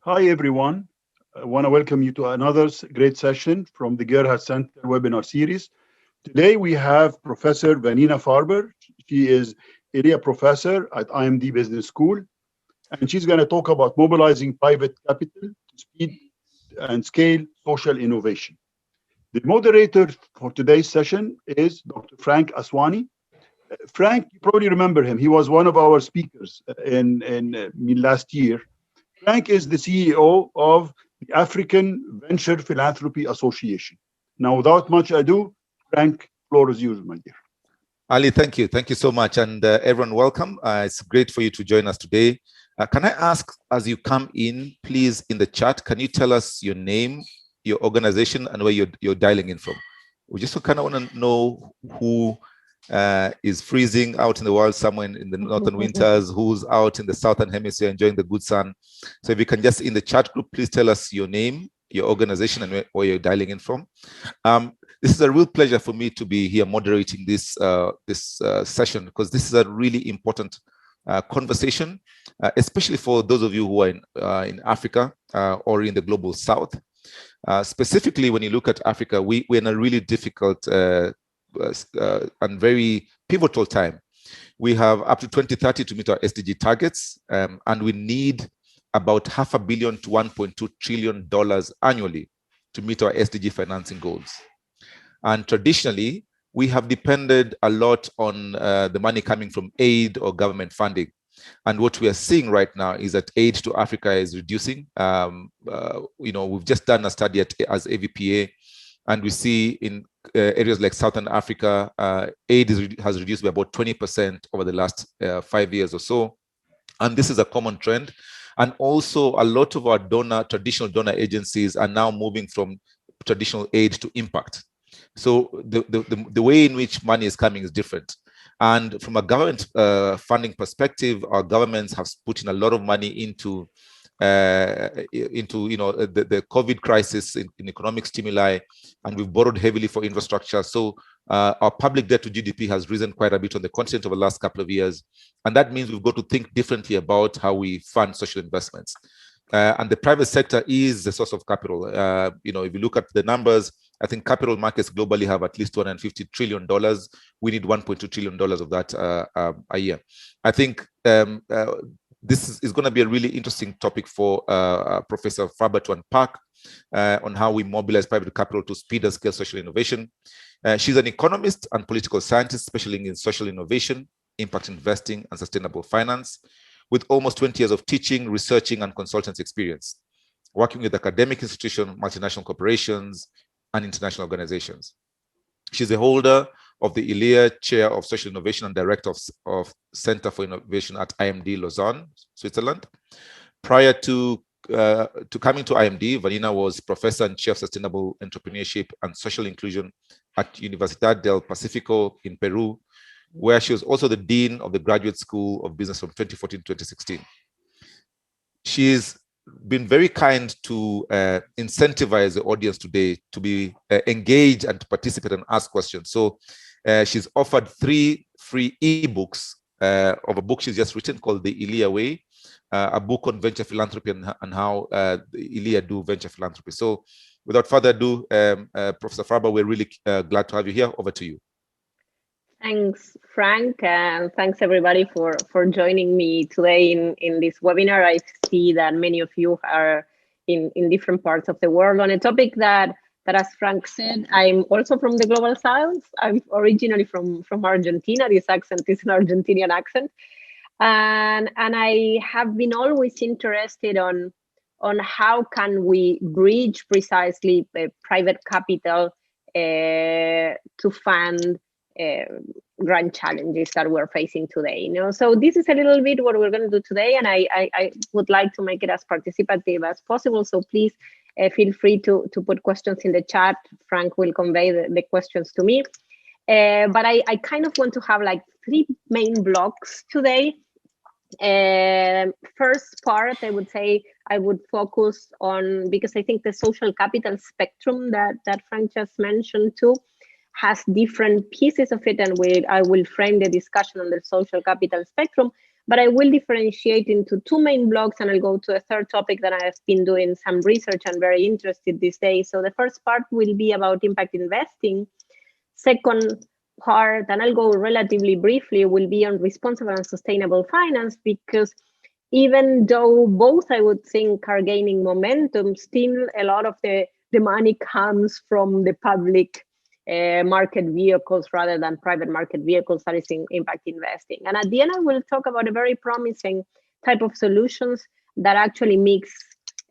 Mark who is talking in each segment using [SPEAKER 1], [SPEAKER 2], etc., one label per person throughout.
[SPEAKER 1] Hi, everyone. I want to welcome you to another great session from the Gerhard Center webinar series. Today, we have Professor Vanina Farber. She is area professor at IMD Business School, and she's going to talk about mobilizing private capital to speed and scale social innovation. The moderator for today's session is Dr. Frank Aswani. Frank, you probably remember him. He was one of our speakers in last year. Frank is the CEO of the African Venture Philanthropy Association. Now, without much ado, Frank, floor is yours, my dear.
[SPEAKER 2] Ali, thank you. Thank you so much. And everyone, welcome. It's great for you to join us today. Can I ask, as you come in, please, in the chat, can you tell us your name, your organization, and where you're dialing in from? We just kind of want to know who is freezing out in the world somewhere in the northern winters, who's out in the southern hemisphere enjoying the good sun. So if you can just in the chat group, please tell us your name, your organization, and where you're dialing in from. This is a real pleasure for me to be here moderating this session, because this is a really important conversation, especially for those of you who are in Africa or in the global south. Specifically, when you look at Africa, we're in a really difficult and very pivotal time. We have up to 2030 to meet our SDG targets, and we need about $500 billion to $1.2 trillion annually to meet our SDG financing goals. And traditionally, we have depended a lot on the money coming from aid or government funding. And what we are seeing right now is that aid to Africa is reducing. We've just done a study as AVPA, and we see in areas like Southern Africa, aid has reduced by about 20% over the last 5 years or so. And this is a common trend. And also a lot of our traditional donor agencies are now moving from traditional aid to impact. So the way in which money is coming is different. And from a government funding perspective, our governments have put in a lot of money into the COVID crisis in economic stimuli, and we've borrowed heavily for infrastructure. So our public debt to GDP has risen quite a bit on the continent over the last couple of years. And that means we've got to think differently about how we fund social investments. And the private sector is the source of capital. If you look at the numbers, I think capital markets globally have at least $250 trillion. We need $1.2 trillion of that a year. I think this is going to be a really interesting topic for Professor Farber to unpack on how we mobilize private capital to speed and scale social innovation. She's an economist and political scientist specializing in social innovation, impact investing, and sustainable finance, with almost 20 years of teaching, researching, and consultancy experience, working with academic institutions, multinational corporations, and international organizations. She's a holder of the elea Chair of Social Innovation and Director of Center for Innovation at IMD Lausanne, Switzerland. Prior to coming to IMD, Vanina was Professor and Chair of Sustainable Entrepreneurship and Social Inclusion at Universidad del Pacífico in Peru, where she was also the Dean of the Graduate School of Business from 2014 to 2016. She's been very kind to incentivize the audience today to be engaged and to participate and ask questions. So she's offered 3 free ebooks of a book she's just written called The Elea Way, a book on venture philanthropy and how the elea do venture philanthropy. So without further ado, Professor Farber, we're really glad to have you here. Over to you.
[SPEAKER 3] Thanks, Frank, and thanks everybody for joining me today in this webinar. I see that many of you are in different parts of the world on a topic that as Frank said, I'm also from the global south. I'm originally from Argentina. This accent is an Argentinian accent, and I have been always interested on how can we bridge precisely private capital to fund grand challenges that we're facing today. So this is a little bit what we're going to do today, and I would like to make it as participative as possible. So please feel free to put questions in the chat. Frank will convey the questions to me. But I kind of want to have like 3 main blocks today. First part, I would say I would focus on, because I think the social capital spectrum that Frank just mentioned too has different pieces of it, and I will frame the discussion on the social capital spectrum. but I will differentiate into two main blocks, and I'll go to a third topic that I have been doing some research and very interested these days. So the first part will be about impact investing. Second part, and I'll go relatively briefly, will be on responsible and sustainable finance, because even though both I would think are gaining momentum, still a lot of the money comes from the public market vehicles rather than private market vehicles that is in impact investing. And at the end, I will talk about a very promising type of solutions that actually mix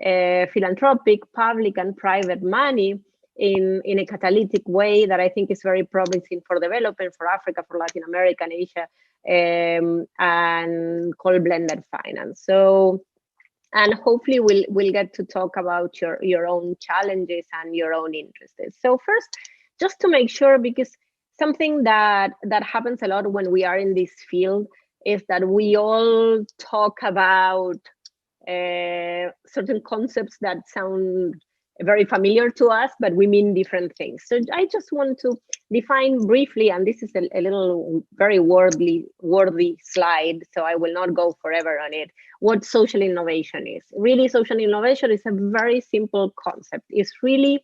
[SPEAKER 3] philanthropic, public, and private money in a catalytic way that I think is very promising for development, for Africa, for Latin America, and Asia, and called blended finance. So, and hopefully we'll get to talk about your own challenges and your own interests. So first, just to make sure, because something that happens a lot when we are in this field is that we all talk about certain concepts that sound very familiar to us, but we mean different things. So I just want to define briefly, and this is a little very wordy slide, so I will not go forever on it, what social innovation is. Really, social innovation is a very simple concept. It's really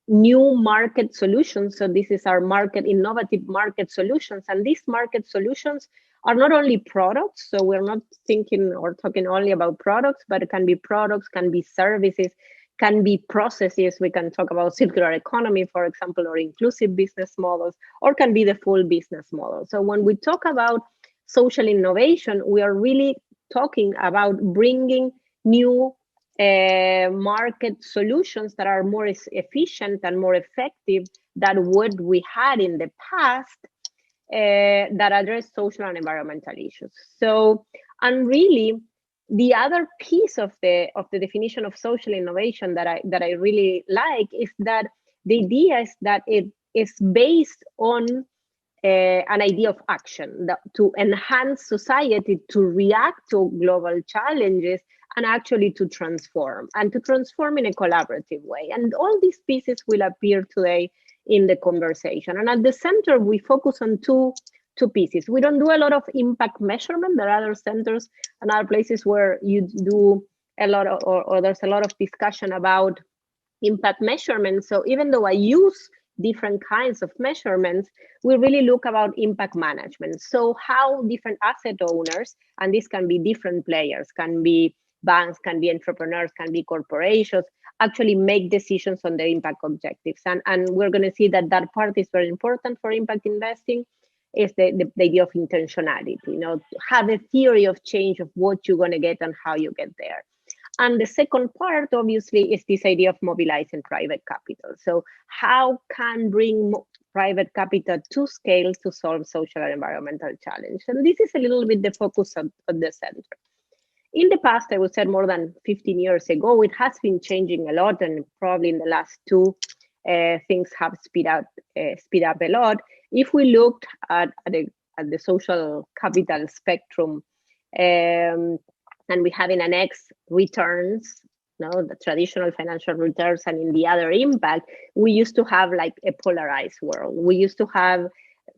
[SPEAKER 3] new market solutions. So this is our innovative market solutions. And these market solutions are not only products. So we're not thinking or talking only about products, but it can be products, can be services, can be processes. We can talk about circular economy, for example, or inclusive business models, or can be the full business model. So when we talk about social innovation, we are really talking about bringing new market solutions that are more efficient and more effective than what we had in the past that address social and environmental issues. So, and really, the other piece of the definition of social innovation that I really like is that the idea is that it is based on an idea of action, that to enhance society, to react to global challenges, and actually to transform in a collaborative way. And all these pieces will appear today in the conversation. And at the center, we focus on two pieces. We don't do a lot of impact measurement. There are other centers and other places where you do a lot of, or there's a lot of discussion about impact measurement. So even though I use different kinds of measurements, we really look about impact management. So how different asset owners, and this can be different players, can be banks, can be entrepreneurs, can be corporations, actually make decisions on their impact objectives. And we're going to see that part is very important for impact investing, is the idea of intentionality, have a theory of change of what you're going to get and how you get there. And the second part, obviously, is this idea of mobilizing private capital. So how can bring private capital to scale to solve social and environmental challenges? And this is a little bit the focus of the center. In the past, I would say more than 15 years ago, it has been changing a lot, and probably in the last two, things have speed up a lot. If we looked at the social capital spectrum, and we have in an X returns, the traditional financial returns, and in the other impact, we used to have like a polarized world. We used to have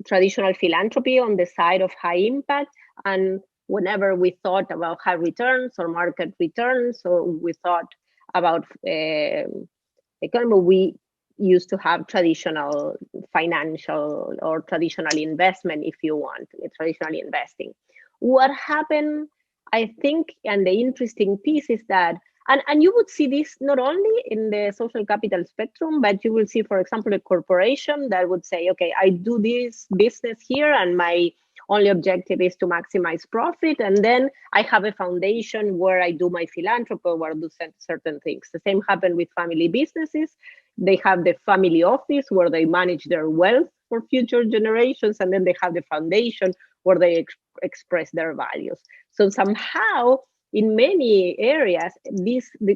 [SPEAKER 3] traditional philanthropy on the side of high impact, and whenever we thought about high returns or market returns, or we thought about economy, we used to have traditional financial or traditional investment, if you want, traditional investing. What happened, I think, and the interesting piece is that, and you would see this not only in the social capital spectrum, but you will see, for example, a corporation that would say, okay, I do this business here, and my only objective is to maximize profit. And then I have a foundation where I do my philanthropy, where I do certain things. The same happened with family businesses. They have the family office where they manage their wealth for future generations. And then they have the foundation where they express their values. So somehow, in many areas,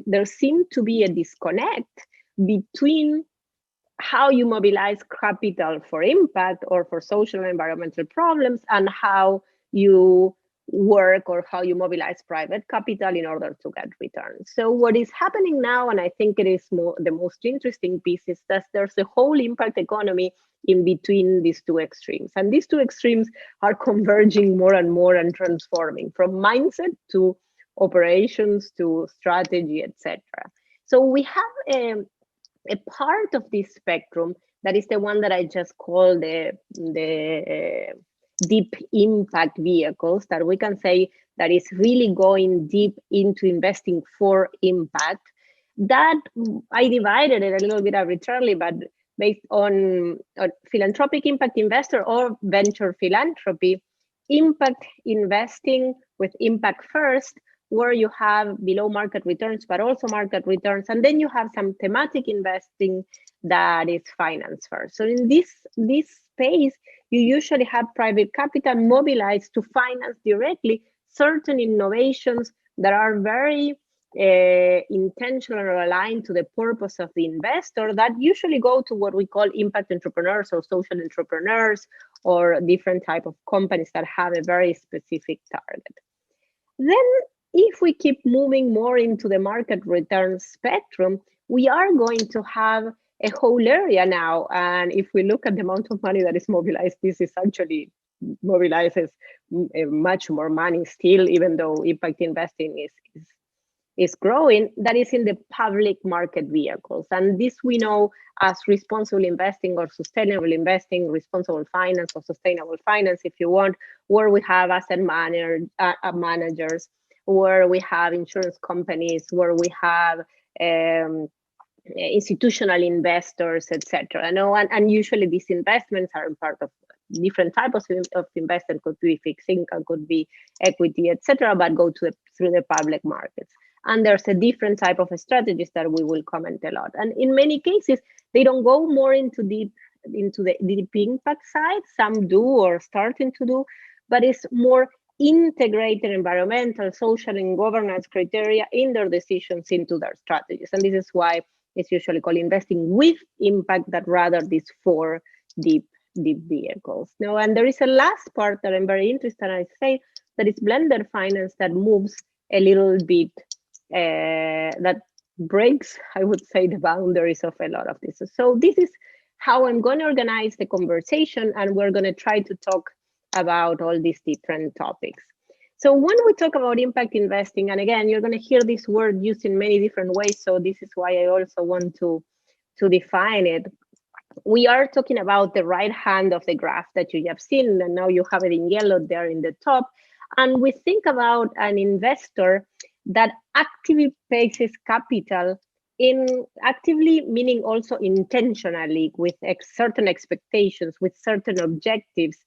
[SPEAKER 3] there seemed to be a disconnect between how you mobilize capital for impact or for social and environmental problems, and how you work or how you mobilize private capital in order to get returns. So what is happening now, and I think it is the most interesting piece, is that there's a whole impact economy in between these two extremes. And these two extremes are converging more and more and transforming from mindset to operations to strategy, etc. So we have a part of this spectrum that is the one that I just call the deep impact vehicles, that we can say that is really going deep into investing for impact. That I divided it a little bit arbitrarily, but based on philanthropic impact investor or venture philanthropy, impact investing with impact first, where you have below market returns, but also market returns. And then you have some thematic investing that is finance first. So in this space, you usually have private capital mobilized to finance directly certain innovations that are very intentional or aligned to the purpose of the investor, that usually go to what we call impact entrepreneurs or social entrepreneurs or different type of companies that have a very specific target. Then if we keep moving more into the market return spectrum, we are going to have a whole area now. And if we look at the amount of money that is mobilized, this is actually mobilizes much more money still, even though impact investing is growing, that is in the public market vehicles. And this we know as responsible investing or sustainable investing, responsible finance or sustainable finance, if you want, where we have asset managers, where we have insurance companies, where we have institutional investors, etc. And usually these investments are part of different types of investment, could be fixed income, could be equity, etc., but go through the public markets. And there's a different type of strategies that we will comment a lot. And in many cases, they don't go more into the deep impact side. Some do or starting to do, but it's more integrated environmental, social, and governance criteria in their decisions into their strategies. And this is why it's usually called investing with impact, that rather these four deep vehicles. Now, and there is a last part that I'm very interested in, I say, that is blended finance, that moves a little bit, that breaks, I would say, the boundaries of a lot of this. So this is how I'm going to organize the conversation, and we're going to try to talk about all these different topics. So when we talk about impact investing, and again, you're going to hear this word used in many different ways, so this is why I also want to define it. We are talking about the right hand of the graph that you have seen, and now you have it in yellow there in the top. And we think about an investor that actively places capital actively, meaning also intentionally, with certain expectations, with certain objectives,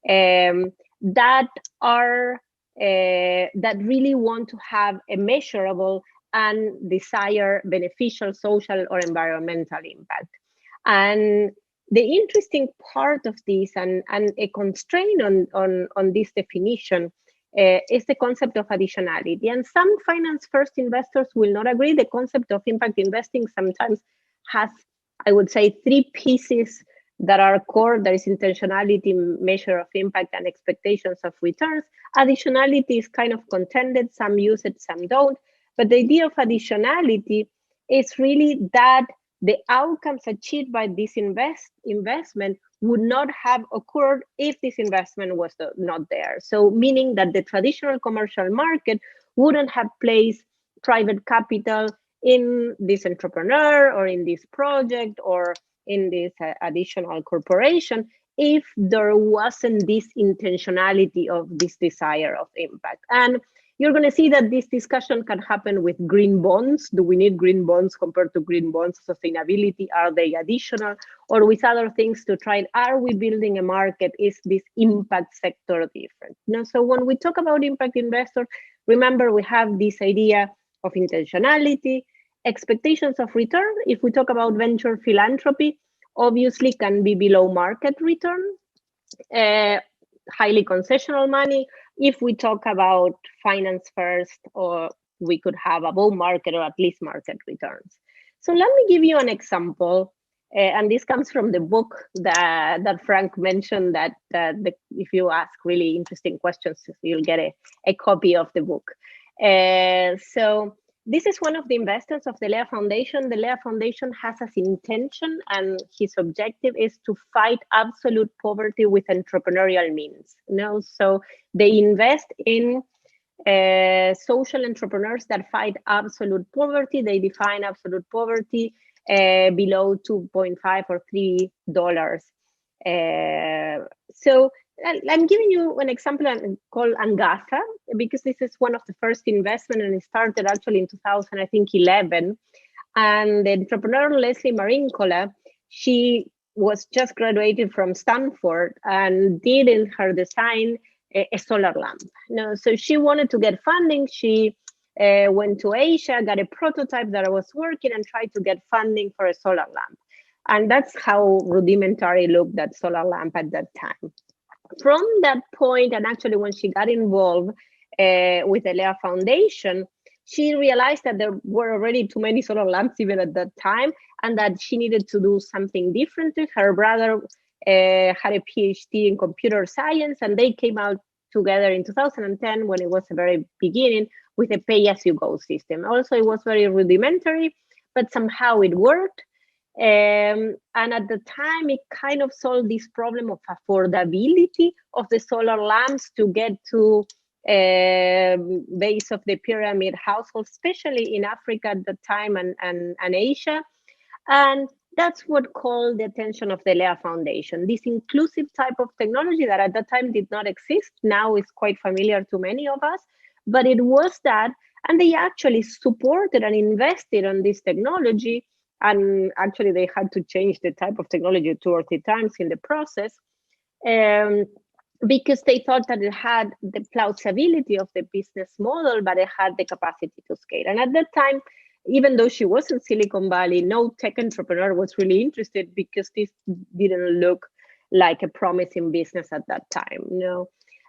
[SPEAKER 3] that are that really want to have a measurable and desired beneficial social or environmental impact. And the interesting part of this, and a constraint on this definition, is the concept of additionality. And some finance first investors will not agree. The concept of impact investing sometimes has, I would say, three pieces that are core. There is intentionality, measure of impact, and expectations of returns. Additionality is kind of contended. Some use it, some don't. But the idea of additionality is really that the outcomes achieved by this investment would not have occurred if this investment was not there. So meaning that the traditional commercial market wouldn't have placed private capital in this entrepreneur or in this project or in this additional corporation if there wasn't this intentionality of this desire of impact. And you're going to see that this discussion can happen with green bonds. Do we need green bonds compared to green bonds? Sustainability, are they additional? Or with other things to try, are we building a market? Is this impact sector different? No, so when we talk about impact investor, remember we have this idea of intentionality, expectations of return. If we talk about venture philanthropy, obviously can be below market return, highly concessional money. If we talk about finance first, or we could have above market or at least market returns. So let me give you an example And this comes from the book that Frank mentioned, that if you ask really interesting questions, you'll get a copy of the book. So this is one of the investors of the elea Foundation. The elea Foundation has as intention, and his objective is to fight absolute poverty with entrepreneurial means. So they invest in social entrepreneurs that fight absolute poverty. They define absolute poverty below 2.5 or $3. So I'm giving you an example called Angasa, because this is one of the first investment, and it started actually in 2011. And the entrepreneur Leslie Marincola, she was just graduated from Stanford and did in her design a solar lamp. So she wanted to get funding. She went to Asia, got a prototype that was working, and tried to get funding for a solar lamp. And that's how rudimentary looked that solar lamp at that time. From that point, and actually when she got involved with the elea Foundation, she realized that there were already too many solar lamps even at that time, and that she needed to do something different. Her brother had a PhD in computer science, and they came out together in 2010, when it was the very beginning, with a pay-as-you-go system. Also, it was very rudimentary, but somehow it worked. And at the time, it kind of solved this problem of affordability of the solar lamps to get to base of the pyramid households, especially in Africa at the time, and Asia. And that's what called the attention of the elea Foundation. This inclusive type of technology that at that time did not exist, now is quite familiar to many of us, but it was that, and they actually supported and invested on this technology. And actually they had to change the type of technology 2 or 3 times in the process, because they thought that it had the plausibility of the business model, but it had the capacity to scale. And at that time, even though she was in Silicon Valley, no tech entrepreneur was really interested, because this didn't look like a promising business at that time.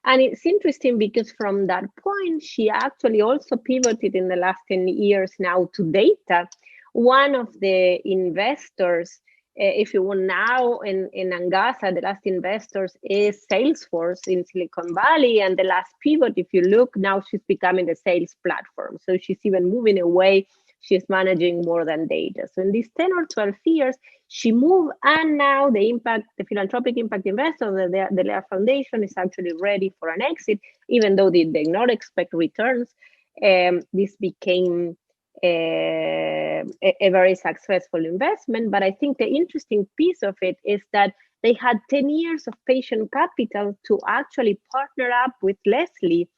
[SPEAKER 3] And it's interesting because from that point, she actually also pivoted in the last 10 years now to data. One of the investors, if you want now in Angasa, the last investors is Salesforce in Silicon Valley. And the last pivot, if you look, now she's becoming the sales platform. So she's even moving away. She's managing more than data. So in these 10 or 12 years, she moved, and now the philanthropic impact investor, the elea Foundation, is actually ready for an exit, even though they did not expect returns. This became a very successful investment. But I think the interesting piece of it is that they had 10 years of patient capital to actually partner up with Leslie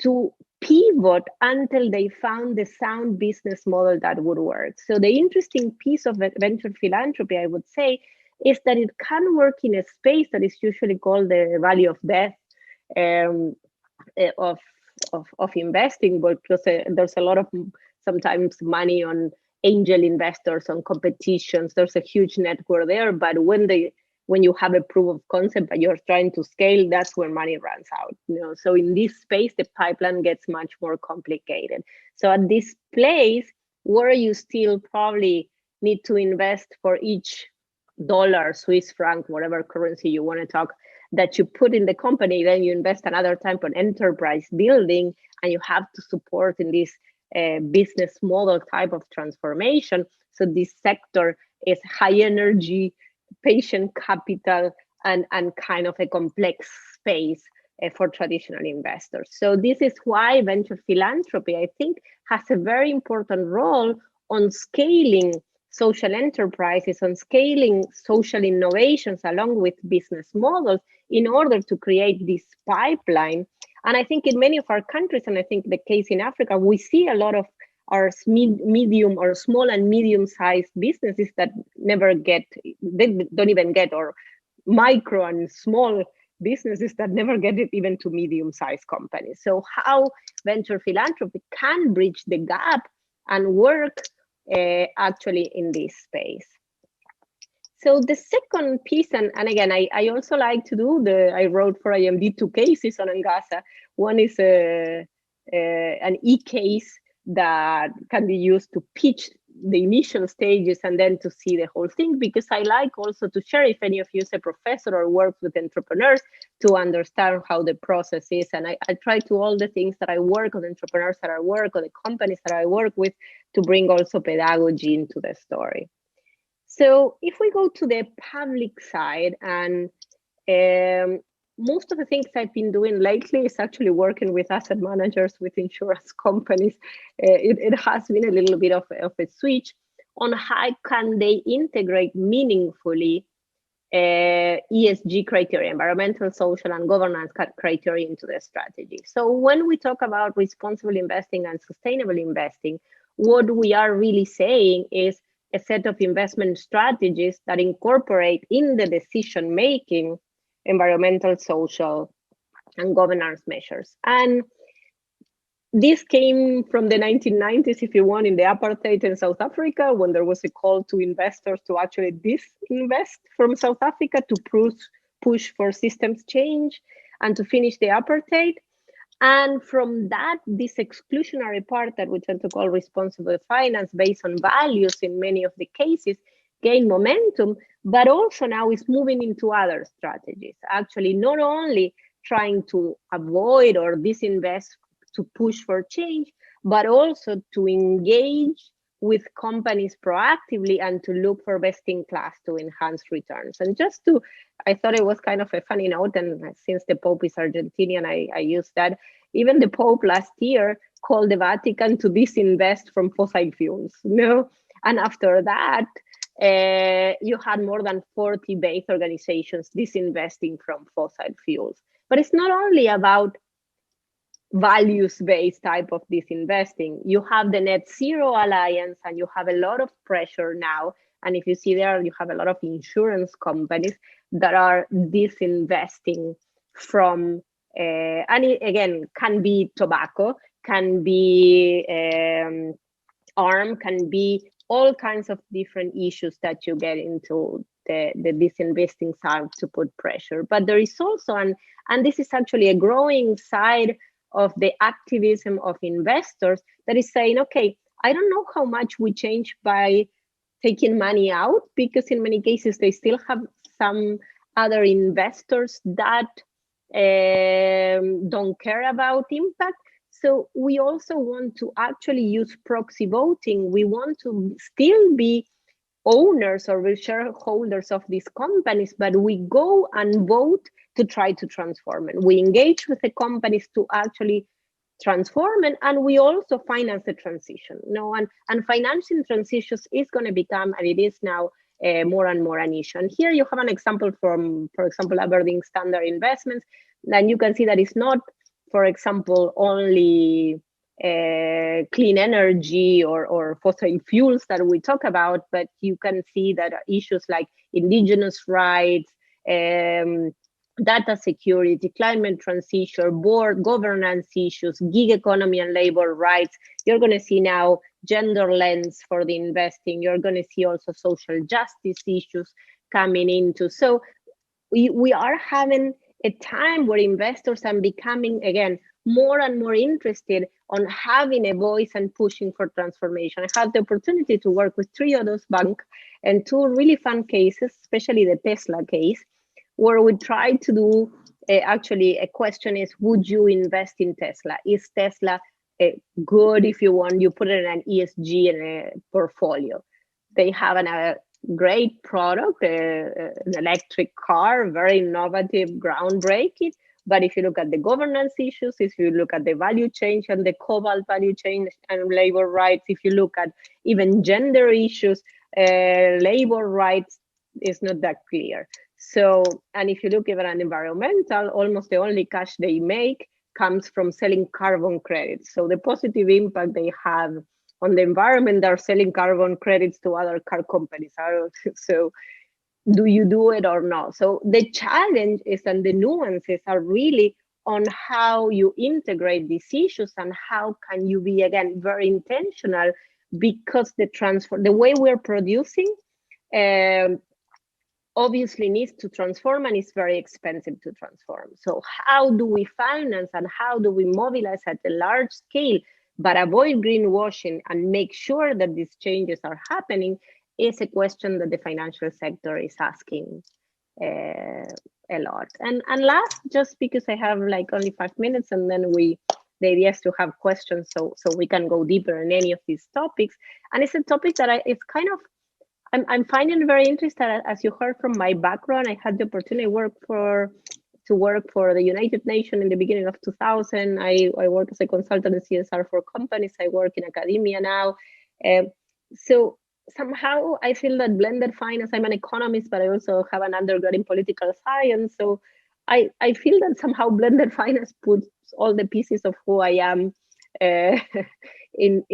[SPEAKER 3] to pivot until they found the sound business model that would work. So the interesting piece of venture philanthropy, I would say, is that it can work in a space that is usually called the valley of death of investing, because there's a lot of sometimes money on angel investors, on competitions. There's a huge network there, but when you have a proof of concept that you're trying to scale, that's where money runs out. So in this space, the pipeline gets much more complicated. So at this place, where you still probably need to invest for each dollar, Swiss franc, whatever currency you want to talk, that you put in the company, then you invest another type of enterprise building, and you have to support in this business model type of transformation. So this sector is high energy, patient capital, and kind of a complex space for traditional investors. So this is why venture philanthropy, I think, has a very important role on scaling social enterprises, on scaling social innovations along with business models in order to create this pipeline. And I think in many of our countries, and I think the case in Africa, we see a lot of our medium or small and medium-sized businesses that never get, they don't even get, or micro and small businesses that never get it even to medium-sized companies. So how venture philanthropy can bridge the gap and work actually in this space. So the second piece, and again, I also like to do I wrote for IMD 2 cases on Angasa. One is an e-case that can be used to pitch the initial stages and then to see the whole thing, because I like also to share, if any of you is a professor or works with entrepreneurs, to understand how the process is. And I try to all the things that I work on, entrepreneurs that I work on, the companies that I work with, to bring also pedagogy into the story. So if we go to the public side, and most of the things I've been doing lately is actually working with asset managers, with insurance companies. It has been a little bit of a switch on how can they integrate meaningfully ESG criteria, environmental, social, and governance criteria into their strategy. So when we talk about responsible investing and sustainable investing, what we are really saying is a set of investment strategies that incorporate in the decision-making environmental, social, and governance measures. And this came from the 1990s, if you want, in the apartheid in South Africa, when there was a call to investors to actually disinvest from South Africa to push for systems change and to finish the apartheid. And from that, this exclusionary part that we tend to call responsible finance based on values in many of the cases gained momentum, but also now is moving into other strategies. Actually, not only trying to avoid or disinvest to push for change, but also to engage with companies proactively and to look for best in class to enhance returns. And just to, I thought it was kind of a funny note, and since the Pope is Argentinian, I used that. Even the Pope last year called the Vatican to disinvest from fossil fuels, And after that, you had more than 40 base organizations disinvesting from fossil fuels. But it's not only about values-based type of disinvesting. You have the Net Zero Alliance, and you have a lot of pressure now. And if you see there, you have a lot of insurance companies that are disinvesting from, and it, again, can be tobacco, can be arm, can be all kinds of different issues that you get into the disinvesting side to put pressure. But there is also, and this is actually a growing side of the activism of investors that is saying, okay, I don't know how much we change by taking money out, because in many cases they still have some other investors that don't care about impact. So we also want to actually use proxy voting. We want to still be owners or shareholders of these companies, but we go and vote to try to transform it. We engage with the companies to actually transform it, and we also finance the transition. And financing transitions is going to become, and it is now, more and more an issue. And here you have an example from, for example, Aberdeen Standard Investments, and you can see that it's not, for example, only clean energy or fossil fuels that we talk about, but you can see that issues like indigenous rights, data security, climate transition, board governance issues, gig economy and labor rights. You're going to see now gender lens for the investing. You're going to see also social justice issues coming into. So we are having a time where investors are becoming, again, more and more interested on having a voice and pushing for transformation. I had the opportunity to work with Triodos Bank and two really fun cases, especially the Tesla case, where we tried to do, actually a question is, would you invest in Tesla? Is Tesla good if you want, you put it in an ESG in a portfolio? They have a great product, an electric car, very innovative, groundbreaking. But if you look at the governance issues, if you look at the value chain and the cobalt value chain and labor rights, if you look at even gender issues, labor rights is not that clear. So, and if you look even at environmental, almost the only cash they make comes from selling carbon credits. So the positive impact they have on the environment, they're selling carbon credits to other car companies. So do you do it or not? So the challenge is, and the nuances are really on how you integrate these issues and how can you be, again, very intentional, because the way we're producing obviously needs to transform, and it's very expensive to transform. So how do we finance and how do we mobilize at a large scale but avoid greenwashing and make sure that these changes are happening is a question that the financial sector is asking a lot. And last, just because I have like only 5 minutes, and then the idea is to have questions so we can go deeper in any of these topics. And it's a topic that it's kind of, I'm finding very interesting. As you heard from my background, I had the opportunity to work for the United Nations in the beginning of 2000. I work as a consultant in CSR for companies. I work in academia now. So somehow I feel that blended finance, I'm an economist, but I also have an undergrad in political science. So I feel that somehow blended finance puts all the pieces of who I am in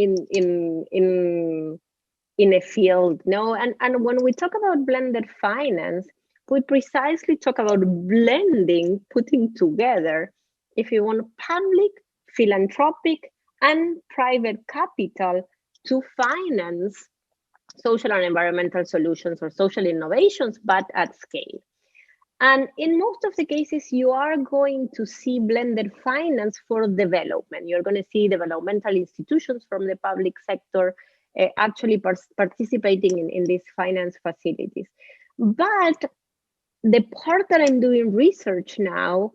[SPEAKER 3] a field. No, and when we talk about blended finance, we precisely talk about blending, putting together, if you want, public, philanthropic, and private capital to finance social and environmental solutions or social innovations, but at scale. And in most of the cases, you are going to see blended finance for development. You're going to see developmental institutions from the public sector actually participating in these finance facilities. But the part that I'm doing research now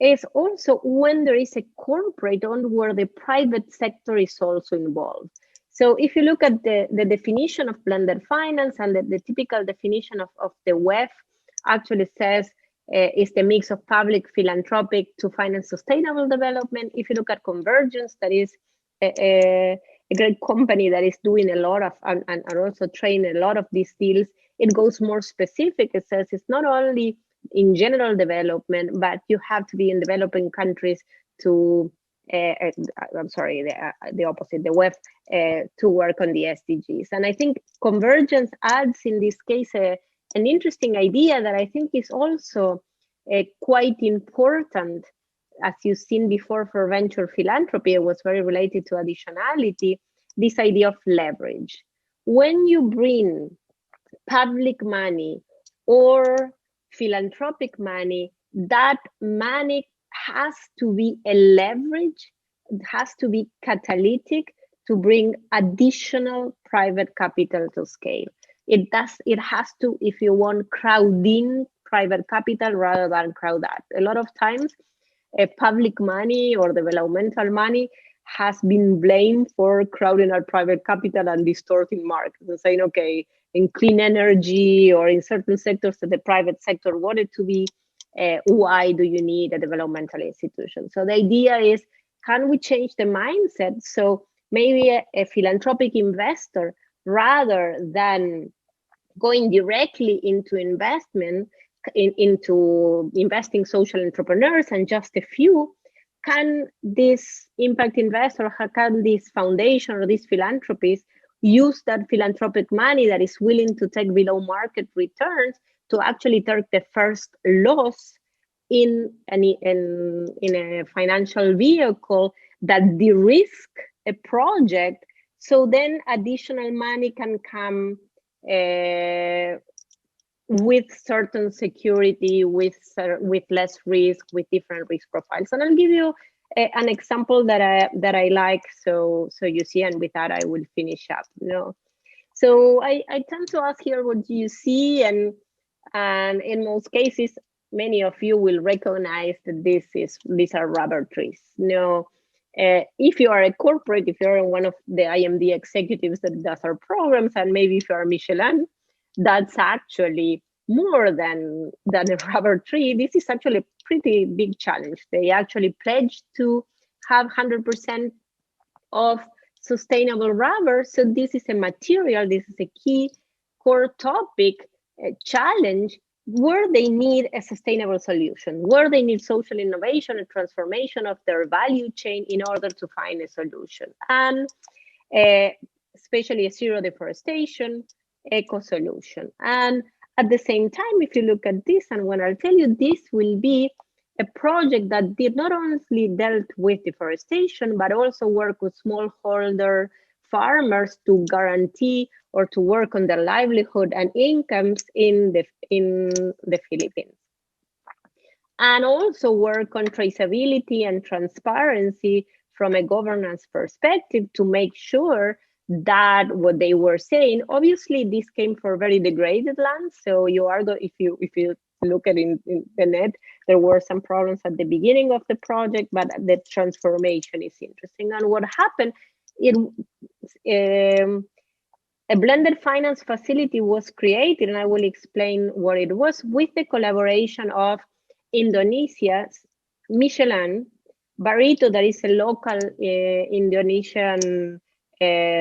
[SPEAKER 3] is also when there is a corporate on where the private sector is also involved. So if you look at the definition of blended finance, and the typical definition of the WEF actually says is the mix of public, philanthropic to finance sustainable development. If you look at Convergence, that is a great company that is doing a lot of, and also training a lot of these deals, it goes more specific. It says it's not only in general development, but you have to be in developing countries to, I'm sorry, the opposite, the WEF, to work on the SDGs. And I think Convergence adds in this case an interesting idea that I think is also quite important. As you've seen before for venture philanthropy, it was very related to additionality, this idea of leverage. When you bring public money or philanthropic money, that money has to be a leverage, it has to be catalytic to bring additional private capital to scale. It has to, if you want, crowd in private capital rather than crowd out. A lot of times, public money or developmental money has been blamed for crowding out private capital and distorting markets and saying, okay, in clean energy or in certain sectors that the private sector wanted to be, why do you need a developmental institution? So the idea is, can we change the mindset? So maybe a philanthropic investor, rather than going directly into investment, into investing social entrepreneurs and just a few, can this impact investor, can this foundation or these philanthropies use that philanthropic money that is willing to take below market returns to actually take the first loss in a financial vehicle that de-risk a project, so then additional money can come with certain security, with less risk, with different risk profiles. And I'll give you an example that I like, so you see, and with that I will finish up. So I tend to ask here, what do you see? And in most cases, many of you will recognize that these are rubber trees. If you are a corporate, if you're one of the IMD executives that does our programs, and maybe if you're Michelin, that's actually more than a rubber tree. This is actually a pretty big challenge. They actually pledged to have 100% of sustainable rubber. So this is a material, this is a key core topic, challenge, where they need a sustainable solution, where they need social innovation and transformation of their value chain in order to find a solution. And especially a zero deforestation, eco solution. And at the same time, if you look at this, and when I'll tell you, this will be a project that did not only dealt with deforestation, but also work with smallholder farmers to guarantee or to work on their livelihood and incomes in the Philippines. And also work on traceability and transparency from a governance perspective to make sure that what they were saying, obviously this came for very degraded land. So you are if you look at in the net, there were some problems at the beginning of the project, but the transformation is interesting. And what happened, a blended finance facility was created, and I will explain what it was, with the collaboration of Indonesia's Michelin, Barito, that is a local Indonesian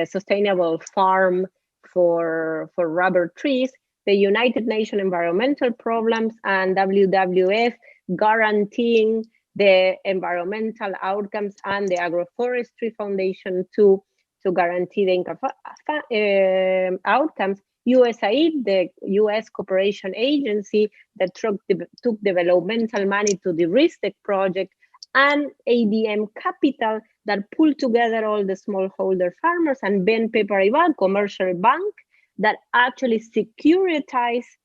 [SPEAKER 3] sustainable farm for rubber trees, the United Nations Environmental Programs, and WWF guaranteeing the environmental outcomes, and the Agroforestry Foundation to guarantee the outcomes. USAID, the US cooperation agency that took developmental money to de-risk the project, and ADM Capital that pulled together all the smallholder farmers, and BNP Paribas, commercial bank, that actually securitized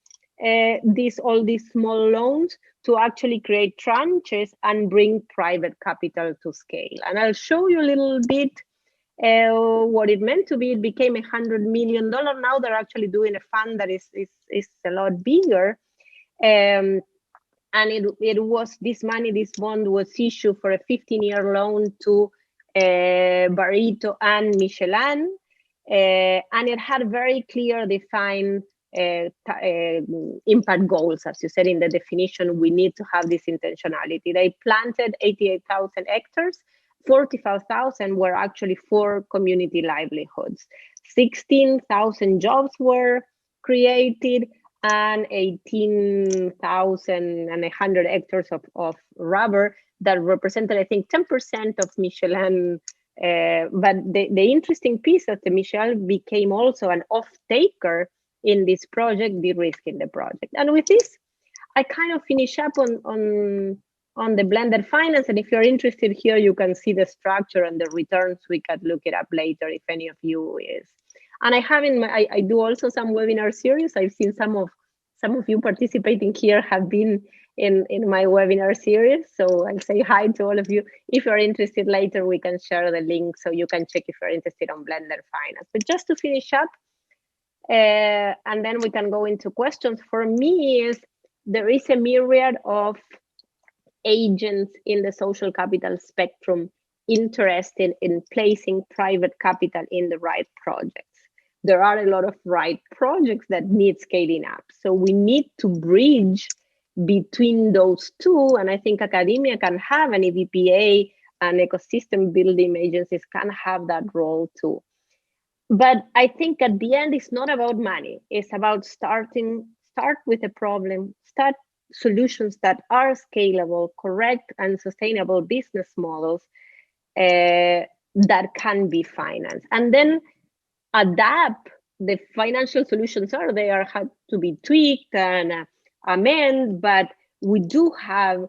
[SPEAKER 3] all these small loans to actually create tranches and bring private capital to scale. And I'll show you a little bit what it meant to be. It became $100 million. Now they're actually doing a fund that is a lot bigger. And it was this money, this bond was issued for a 15-year loan to Barito and Michelin. And it had very clear defined impact goals. As you said in the definition, we need to have this intentionality. They planted 88,000 hectares. 45,000 were actually for community livelihoods. 16,000 jobs were created, and 18,100 hectares of rubber that represented, I think, 10% of Michelin. But the interesting piece that the Michelin became also an off-taker in this project, de-risking the project. And with this, I kind of finish up on the blended finance. And if you're interested here, you can see the structure and the returns. We could look it up later if any of you is. And I have I do also some webinar series. I've seen some of you participating here have been in my webinar series. So I'll say hi to all of you. If you're interested later, we can share the link so you can check if you're interested on blended finance. But just to finish up, and then we can go into questions. For me, there is a myriad of agents in the social capital spectrum interested in placing private capital in the right projects. There are a lot of right projects that need scaling up. So we need to bridge between those two. And I think academia can have, an EVPA and ecosystem building agencies can have that role too. But I think at the end, it's not about money. It's about start with a problem, start solutions that are scalable, correct, and sustainable business models that can be financed. And then adapt. The financial solutions are there, had to be tweaked and amended, but we do have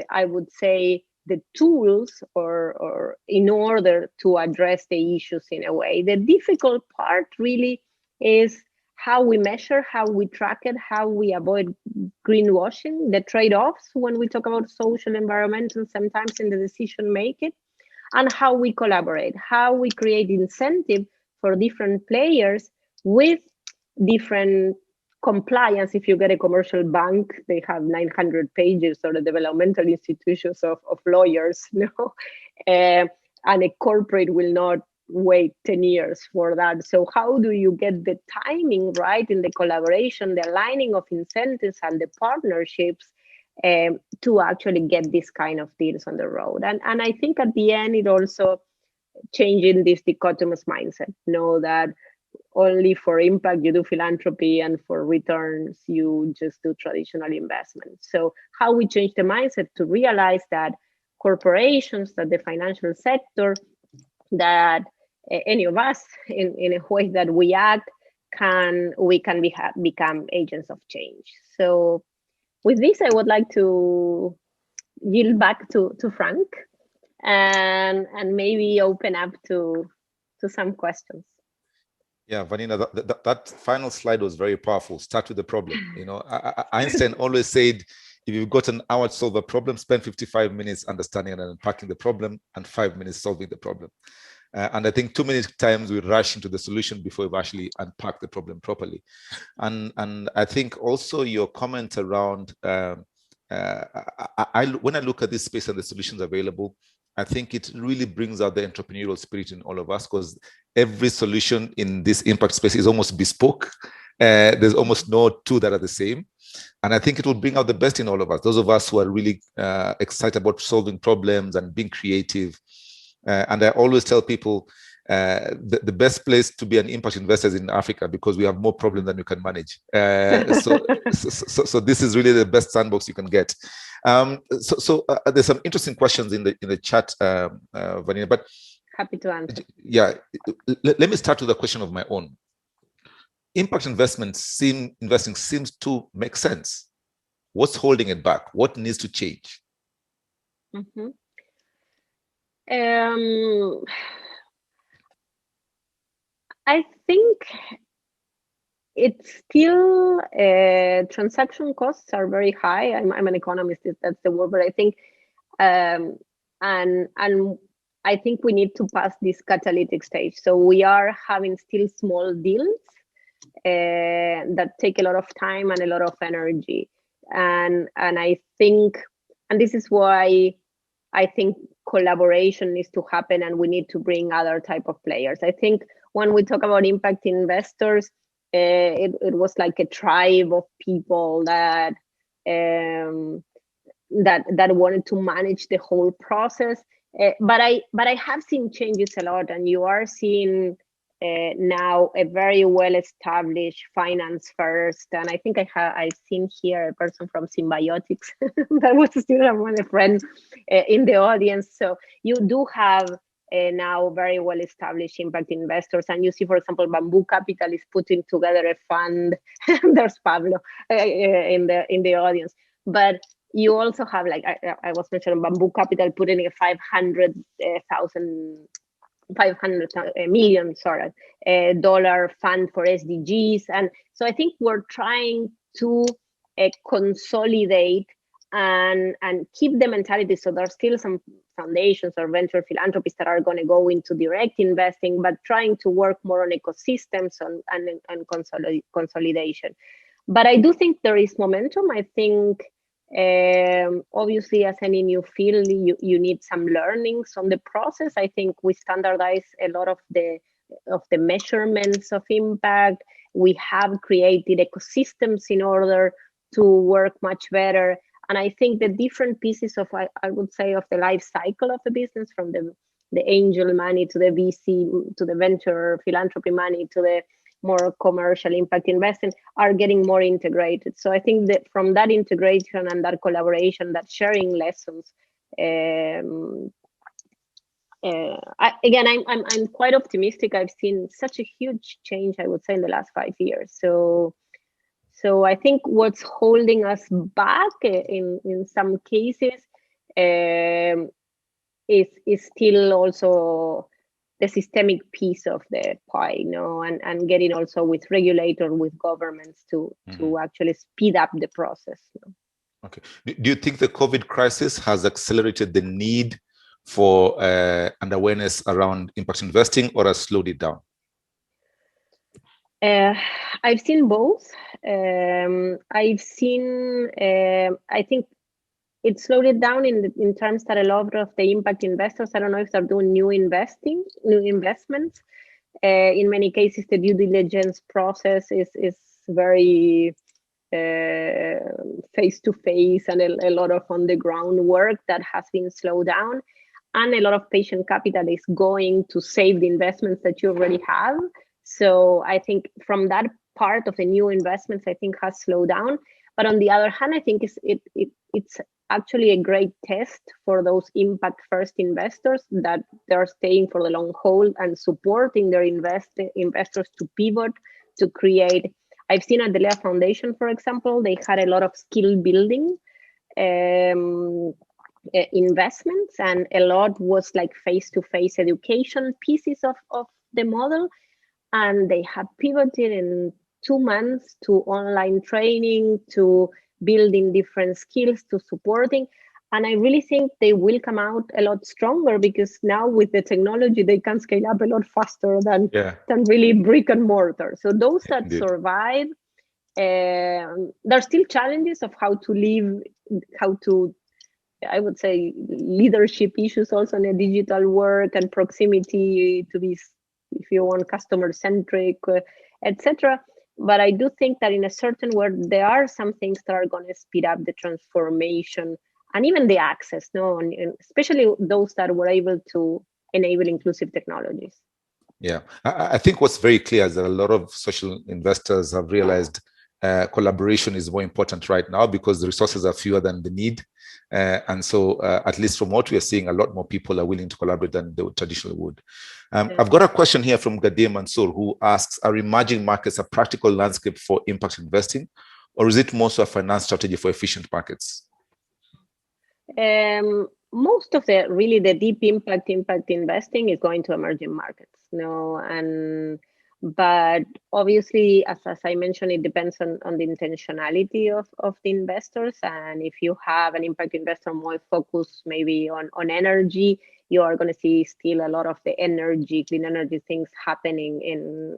[SPEAKER 3] I would say, the tools or in order to address the issues in a way. The difficult part really is how we measure, how we track it, how we avoid greenwashing, the trade-offs when we talk about social, environmental, sometimes in the decision making, and how we collaborate, how we create incentive for different players with different compliance. If you get a commercial bank, they have 900 pages, or the developmental institutions of lawyers, and a corporate will not wait 10 years for that. So how do you get the timing right in the collaboration, the aligning of incentives and the partnerships to actually get this kind of deals on the road? And I think at the end, it also changing this dichotomous mindset, know that only for impact you do philanthropy, and for returns you just do traditional investments. So how we change the mindset to realize that corporations, that the financial sector, that any of us in a way that we act, we can become agents of change. So with this, I would like to yield back to Frank and maybe open up to some questions.
[SPEAKER 2] Yeah, Vanina, that final slide was very powerful. Start with the problem. Einstein always said, If you've got an hour to solve a problem, spend 55 minutes understanding and unpacking the problem and 5 minutes solving the problem. And I think too many times we rush into the solution before we've actually unpacked the problem properly. And I think also your comment around, when I look at this space and the solutions available, I think it really brings out the entrepreneurial spirit in all of us, because every solution in this impact space is almost bespoke. There's almost no two that are the same. And I think it will bring out the best in all of us. Those of us who are really excited about solving problems and being creative. And I always tell people the best place to be an impact investor is in Africa, because we have more problems than we can manage. So this is really the best sandbox you can get. There's some interesting questions in the chat, Vanina, but
[SPEAKER 3] happy to answer.
[SPEAKER 2] Yeah, let me start with a question of my own. Impact investing seems to make sense. What's holding it back? What needs to change?
[SPEAKER 3] Mm-hmm. I think it's still transaction costs are very high. I'm an economist, if that's the word, but I think and I think we need to pass this catalytic stage. So we are having still small deals that take a lot of time and a lot of energy, and I think, and this is why I think collaboration needs to happen, and we need to bring other type of players. I think when we talk about impact investors, it was like a tribe of people that that wanted to manage the whole process. But I have seen changes a lot, and you are seeing now a very well-established finance first. And I think I've seen here a person from Symbiotics that was a student of one, a friend in the audience. So you do have now very well-established impact investors, and you see, for example, Bamboo Capital is putting together a fund. There's Pablo in the audience, but you also have, like I was mentioning, Bamboo Capital putting a 500 million dollar fund for SDGs. And so I think we're trying to consolidate and keep the mentality. So there's still some foundations or venture philanthropists that are going to go into direct investing, but trying to work more on ecosystems and consolidation. But I do think there is momentum. I think obviously, as any new field, you need some learnings on the process. I think we standardize a lot of the measurements of impact. We have created ecosystems in order to work much better. And I think the different pieces of, I would say, of the life cycle of the business, from the angel money to the VC, to the venture philanthropy money, to the more commercial impact investing, are getting more integrated. So I think that from that integration and that collaboration, that sharing lessons, I'm quite optimistic. I've seen such a huge change, I would say, in the last 5 years. So I think what's holding us back in some cases is still also the systemic piece of the pie, and getting also with regulator, with governments to actually speed up the process.
[SPEAKER 2] Okay. Do you think the COVID crisis has accelerated the need for and awareness around impact investing, or has slowed it down?
[SPEAKER 3] I've seen both. I've seen, I think it slowed it down in terms that a lot of the impact investors, I don't know if they're doing new investments. In many cases, the due diligence process is very face-to-face, and a lot of on-the-ground work that has been slowed down. And a lot of patient capital is going to save the investments that you already have. So I think from that part of the new investments, I think has slowed down. But on the other hand, I think it's actually a great test for those impact first investors, that they're staying for the long haul and supporting their investors to pivot, to create. I've seen at the elea Foundation, for example, they had a lot of skill building investments, and a lot was like face-to-face education pieces of the model. And they have pivoted in 2 months to online training, to building different skills to supporting. And I really think they will come out a lot stronger, because now with the technology, they can scale up a lot faster than really brick and mortar. So those that survive, there's still challenges of how to live, I would say, leadership issues also in a digital work, and proximity to be, if you want, customer centric, etc. But I do think that in a certain world, there are some things that are going to speed up the transformation and even the access, and especially those that were able to enable inclusive technologies.
[SPEAKER 2] Yeah, I think what's very clear is that a lot of social investors have realized collaboration is more important right now, because the resources are fewer than the need. And so at least from what we are seeing, a lot more people are willing to collaborate than they traditionally would. I've got a question here from Gadir Mansour, who asks, are emerging markets a practical landscape for impact investing, or is it more so a finance strategy for efficient markets?
[SPEAKER 3] Most of the deep impact investing is going to emerging markets, but obviously, as I mentioned, it depends on the intentionality of the investors. And if you have an impact investor more focused maybe on energy, you are going to see still a lot of the clean energy things happening in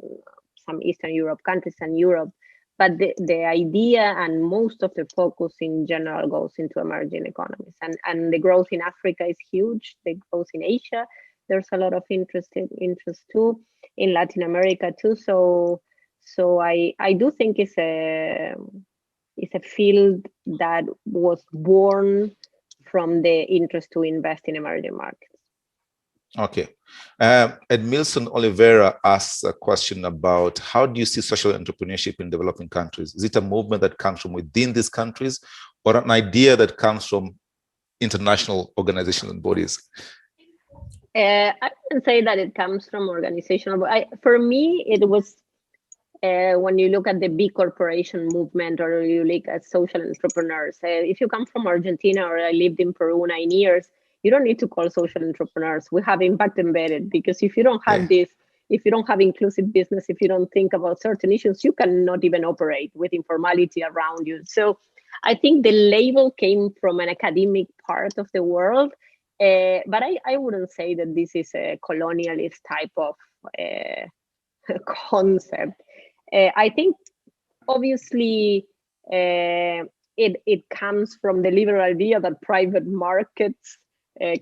[SPEAKER 3] some Eastern Europe countries and Europe. But the idea and most of the focus in general goes into emerging economies. And the growth in Africa is huge. The growth in Asia, there's a lot of interest too, in Latin America too. So I do think it's a field that was born from the interest to invest in emerging markets.
[SPEAKER 2] Okay. Edmilson Oliveira asks a question about, how do you see social entrepreneurship in developing countries? Is it a movement that comes from within these countries, or an idea that comes from international organizations and bodies?
[SPEAKER 3] I wouldn't say that it comes from organizational, but for me, it was when you look at the big corporation movement, or you look at social entrepreneurs. If you come from Argentina, or I lived in Peru 9 years, you don't need to call social entrepreneurs. We have impact embedded, because if you don't have this, if you don't have inclusive business, if you don't think about certain issues, you cannot even operate with informality around you. So I think the label came from an academic part of the world, but I wouldn't say that this is a colonialist type of concept. I think obviously it comes from the liberal idea that private markets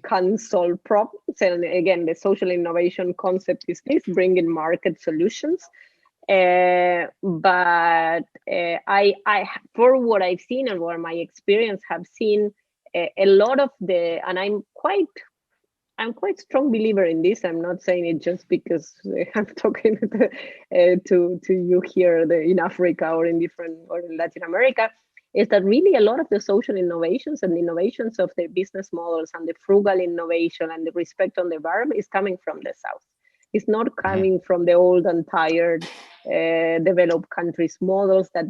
[SPEAKER 3] can solve problems. And again, the social innovation concept is this, bringing market solutions. But I, for what I've seen and what my experience have seen, a lot of and I'm quite strong believer in this. I'm not saying it just because I'm talking to you here in Africa or in Latin America, is that really a lot of the social innovations and the innovations of the business models and the frugal innovation and the respect on the environment is coming from the South. It's not coming from the old and tired developed countries models that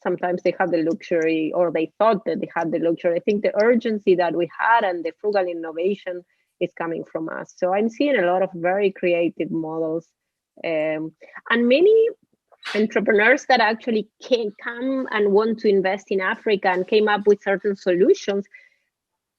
[SPEAKER 3] sometimes they have the luxury, or they thought that they had the luxury. I think the urgency that we had and the frugal innovation is coming from us. So I'm seeing a lot of very creative models, and many entrepreneurs that actually can come and want to invest in Africa and came up with certain solutions.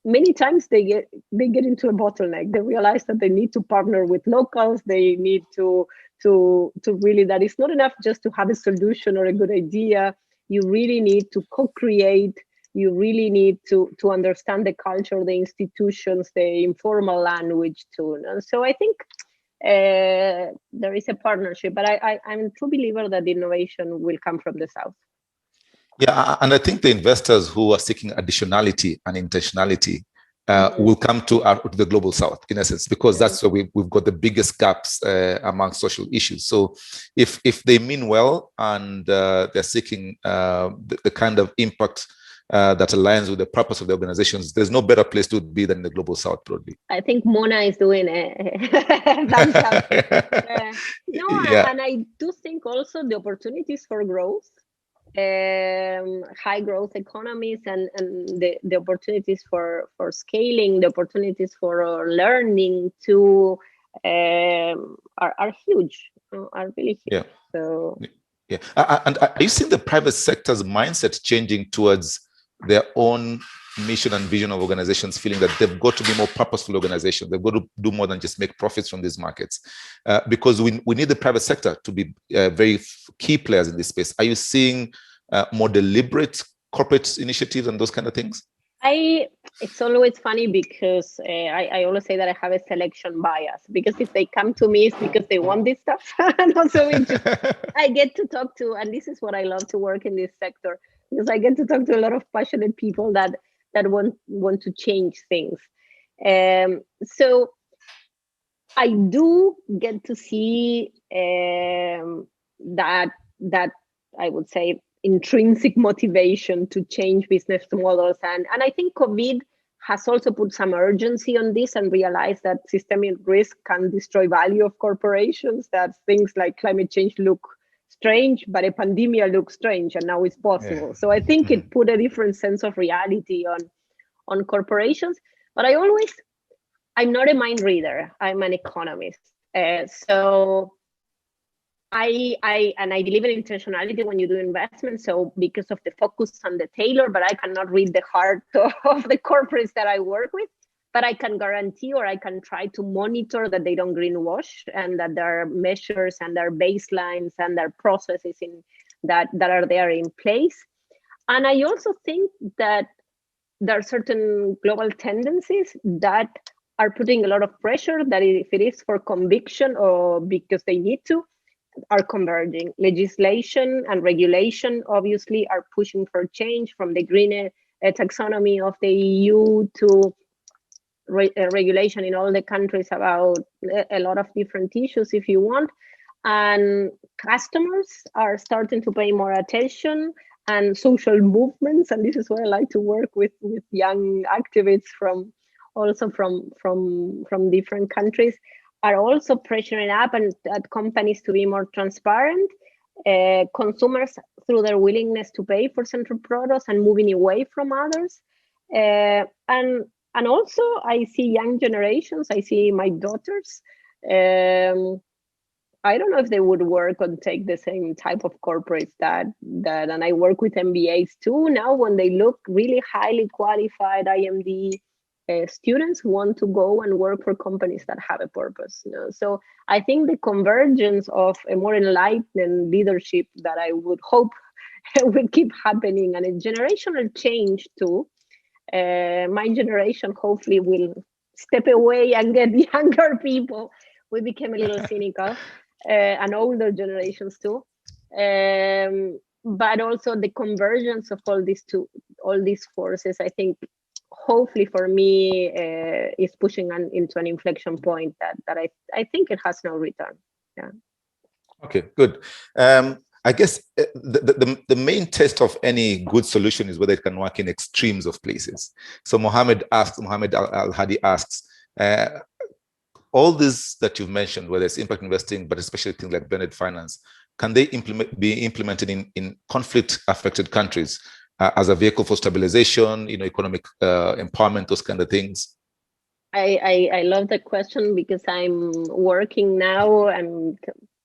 [SPEAKER 3] Many times they get into a bottleneck. They realize that they need to partner with locals. They need to really, that it's not enough just to have a solution or a good idea. You really need to co-create. You really need to understand the culture, the institutions, the informal language too. And so I think there is a partnership, but I'm a true believer that the innovation will come from the South.
[SPEAKER 2] Yeah, and I think the investors who are seeking additionality and intentionality will come to the global South, in essence, because that's where we've got the biggest gaps among social issues. So if they mean well and they're seeking the kind of impact that aligns with the purpose of the organizations, there's no better place to be than the global South, probably.
[SPEAKER 3] I think Mona is doing and I do think also the opportunities for growth, high growth economies, and the opportunities for scaling, the opportunities for learning too are huge, are really huge.
[SPEAKER 2] Yeah. So. Yeah. And are you seeing the private sector's mindset changing towards their own mission and vision of organizations, feeling that they've got to be more purposeful organizations. They've got to do more than just make profits from these markets, because we need the private sector to be very key players in this space. Are you seeing more deliberate corporate initiatives and those kind of things?
[SPEAKER 3] It's always funny because I always say that I have a selection bias, because if they come to me, it's because they want this stuff. And also I get to talk to, and this is what I love to work in this sector, because I get to talk to a lot of passionate people that want to change things. So I do get to see that I would say intrinsic motivation to change business models. And I think COVID has also put some urgency on this and realized that systemic risk can destroy value of corporations, that things like climate change look strange, but a pandemic looks strange, and now it's possible. Yeah. So I think it put a different sense of reality on corporations. But I'm not a mind reader, I'm an economist. So I believe in intentionality when you do investment. So because of the focus on the tailor, but I cannot read the heart of the corporates that I work with. But I can guarantee, or I can try to monitor that they don't greenwash, and that there are measures and there are baselines and there are processes that are there in place. And I also think that there are certain global tendencies that are putting a lot of pressure, that if it is for conviction or because they need to, are converging. Legislation and regulation obviously are pushing for change, from the green taxonomy of the EU to regulation in all the countries about a lot of different issues, if you want. And customers are starting to pay more attention, and social movements, and this is where I like to work with young activists from different countries, are also pressuring up and at companies to be more transparent. Consumers, through their willingness to pay for central products and moving away from others. And also I see young generations, I see my daughters. I don't know if they would work or take the same type of corporates that, and I work with MBAs too now, when they look really highly qualified IMD students who want to go and work for companies that have a purpose. You know? So I think the convergence of a more enlightened leadership that I would hope will keep happening, and a generational change too. My generation hopefully will step away and get younger people. We became a little cynical, and older generations too. But also the convergence of all these forces, I think, hopefully for me, is pushing into an inflection point that I think it has no return. Yeah.
[SPEAKER 2] Okay, good. I guess the main test of any good solution is whether it can work in extremes of places. So Mohammed Al-Hadi asks, all this that you've mentioned, whether it's impact investing, but especially things like blended finance, can they be implemented in conflict-affected countries as a vehicle for stabilization, economic empowerment, those kind of things?
[SPEAKER 3] I love the question, because I'm working now and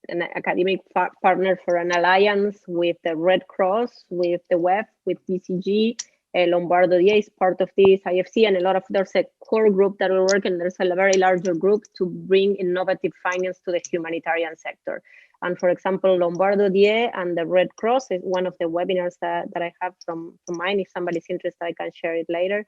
[SPEAKER 3] an academic partner for an alliance with the Red Cross, with the WEF, with BCG. Lombardo DA is part of this, IFC, and there's a core group that will work, and there's a very larger group to bring innovative finance to the humanitarian sector. And for example, Lombardo DA and the Red Cross is one of the webinars that I have from mine. If somebody's interested, I can share it later.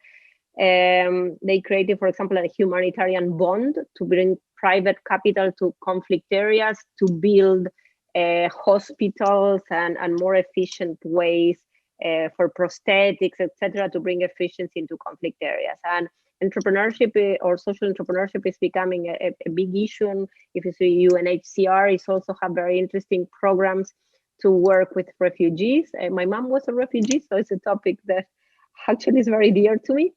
[SPEAKER 3] They created, for example, a humanitarian bond to bring private capital to conflict areas, to build hospitals and more efficient ways for prosthetics, etc., to bring efficiency into conflict areas. And entrepreneurship or social entrepreneurship is becoming a big issue. And if you see UNHCR is also have very interesting programs to work with refugees. My mom was a refugee, so it's a topic that actually is very dear to me.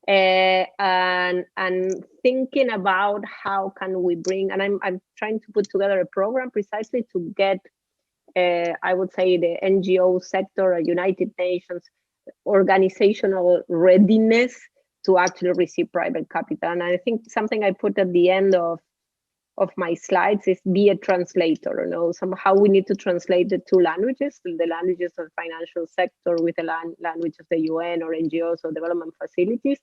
[SPEAKER 3] And thinking about how can we bring, and I'm trying to put together a program precisely to get, I would say, the NGO sector, United Nations organizational readiness to actually receive private capital. And I think something I put at the end of of my slides is be a translator. Somehow we need to translate the two languages, the languages of the financial sector with the language of the UN or NGOs or development facilities.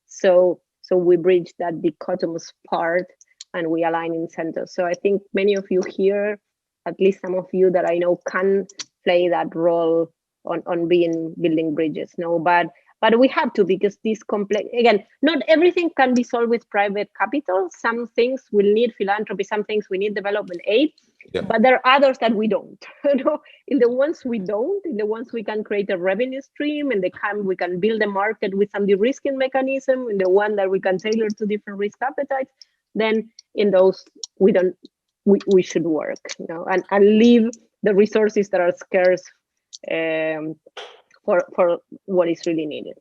[SPEAKER 3] So we bridge that dichotomous part and we align incentives. So I think many of you here, at least some of you that I know, can play that role on building bridges. But we have to, because this complex, again, not everything can be solved with private capital. Some things will need philanthropy, some things we need development aid, but there are others that we don't. In the ones we don't, in the ones we can create a revenue stream, and we can build a market with some de-risking mechanism, in the one that we can tailor to different risk appetites, then in those we should work, and leave the resources that are scarce for what is really needed.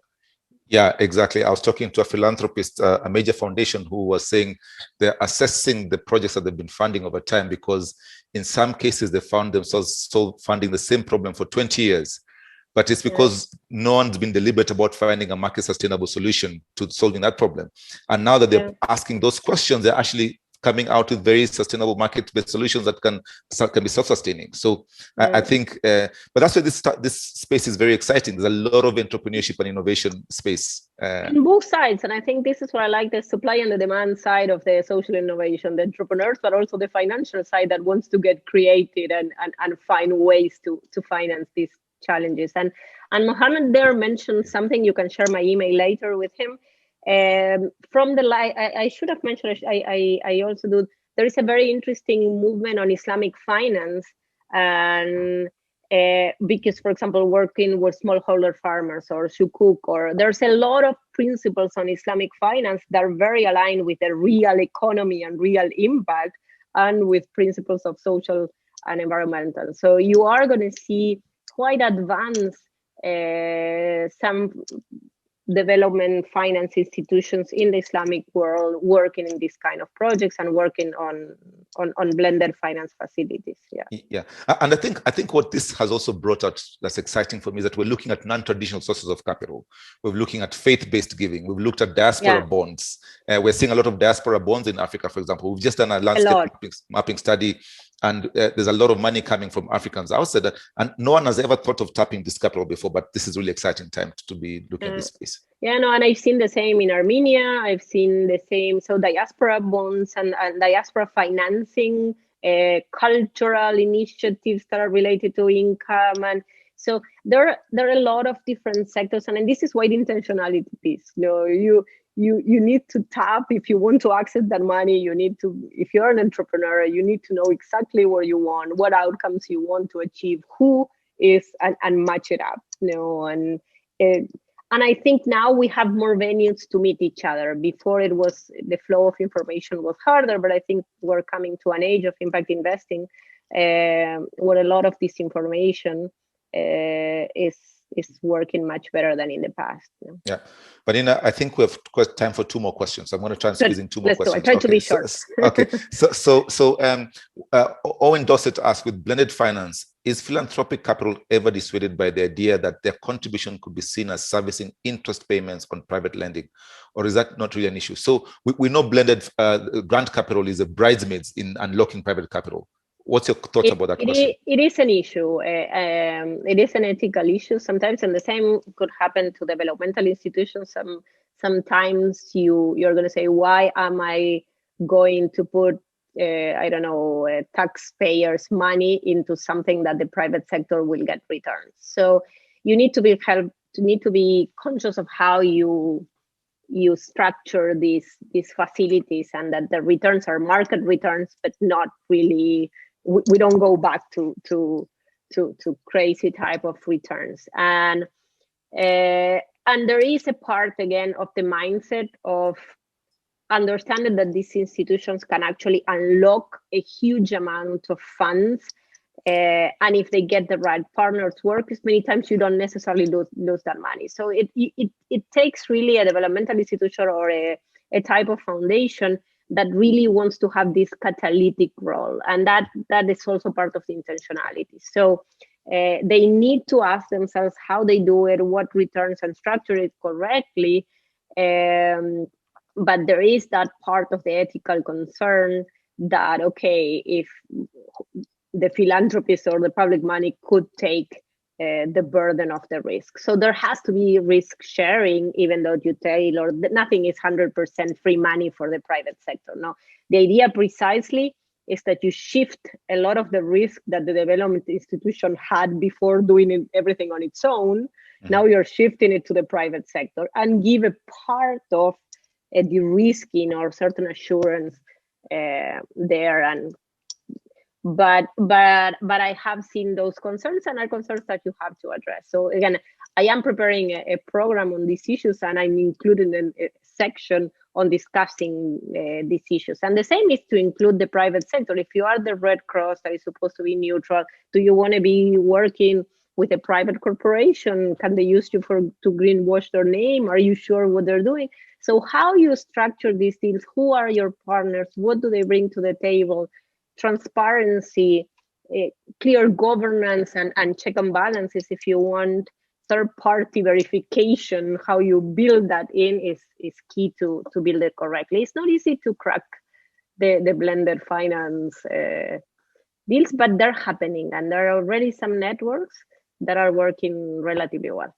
[SPEAKER 2] Yeah, exactly. I was talking to a philanthropist, a major foundation, who was saying they're assessing the projects that they've been funding over time, because in some cases they found themselves still funding the same problem for 20 years. But it's because no one's been deliberate about finding a market sustainable solution to solving that problem. And now that they're asking those questions, they're actually coming out with very sustainable market-based solutions that can be self-sustaining. So I think, but that's why this space is very exciting. There's a lot of entrepreneurship and innovation space.
[SPEAKER 3] On both sides, and I think this is where I like the supply and the demand side of the social innovation, the entrepreneurs, but also the financial side that wants to get creative and find ways to finance these challenges. And Mohammed there mentioned something. You can share my email later with him. From the I should have mentioned, I also do, there is a very interesting movement on Islamic finance, and because, for example, working with smallholder farmers or sukuk, or there's a lot of principles on Islamic finance that are very aligned with the real economy and real impact, and with principles of social and environmental. So you are going to see quite advanced some development finance institutions in the Islamic world working in these kind of projects and working on blended finance facilities.
[SPEAKER 2] Yeah, and I think what this has also brought out that's exciting for me is that we're looking at non-traditional sources of capital. We're looking at faith-based giving. We've looked at diaspora bonds. We're seeing a lot of diaspora bonds in Africa, for example. We've just done a landscape mapping study, and there's a lot of money coming from Africans outside that, and no one has ever thought of tapping this capital before, but this is really exciting time to be looking at this space.
[SPEAKER 3] Yeah, no, and I've seen the same in Armenia. I've seen the same, so diaspora bonds and diaspora financing, cultural initiatives that are related to income. And so there are a lot of different sectors, and this is why the intentionality piece. You need to tap if you want to access that money. You need to, if you're an entrepreneur, you need to know exactly where you want, what outcomes you want to achieve, who is, and match it up. And I think now we have more venues to meet each other. Before, it was the flow of information was harder, but I think we're coming to an age of impact investing where a lot of this information is working much better than in the past.
[SPEAKER 2] Yeah, Vanina, I think we have time for two more questions. I'm going to try and squeeze in two more questions.
[SPEAKER 3] I try to be short.
[SPEAKER 2] Owen Dorset asked, with blended finance, is philanthropic capital ever dissuaded by the idea that their contribution could be seen as servicing interest payments on private lending, or is that not really an issue? So we know blended grant capital is a bridesmaids in unlocking private capital. What's your thoughts about that question?
[SPEAKER 3] It is an issue. It is an ethical issue sometimes, and the same could happen to developmental institutions. Sometimes you're going to say, why am I going to put taxpayers' money into something that the private sector will get returns? So you need to be conscious of how you structure these facilities, and that the returns are market returns, but not really. We don't go back to crazy type of returns, and there is a part again of the mindset of understanding that these institutions can actually unlock a huge amount of funds, and if they get the right partners work, many times you don't necessarily lose that money. So it takes really a developmental institution or a type of foundation that really wants to have this catalytic role, and that is also part of the intentionality. So they need to ask themselves how they do it, what returns, and structure it correctly. But there is that part of the ethical concern that, okay, if the philanthropist or the public money could take the burden of the risk. So there has to be risk sharing, even though you tailor, nothing is 100% free money for the private sector. No, the idea precisely is that you shift a lot of the risk that the development institution had before doing everything on its own. Now you're shifting it to the private sector and give a part of a de-risking or certain assurance there. And but I have seen those concerns, and are concerns that you have to address. So again, I am preparing a program on these issues, and I'm including a section on discussing these issues. And the same is to include the private sector. If you are the Red Cross that is supposed to be neutral, do you want to be working with a private corporation? Can they use you to greenwash their name? Are you sure what they're doing? So how you structure these deals, who are your partners, what do they bring to the table, transparency, clear governance, and check and balances, if you want, third-party verification, how you build that in is key to build it correctly. It's not easy to crack the blended finance deals, but they're happening, and there are already some networks that are working relatively well.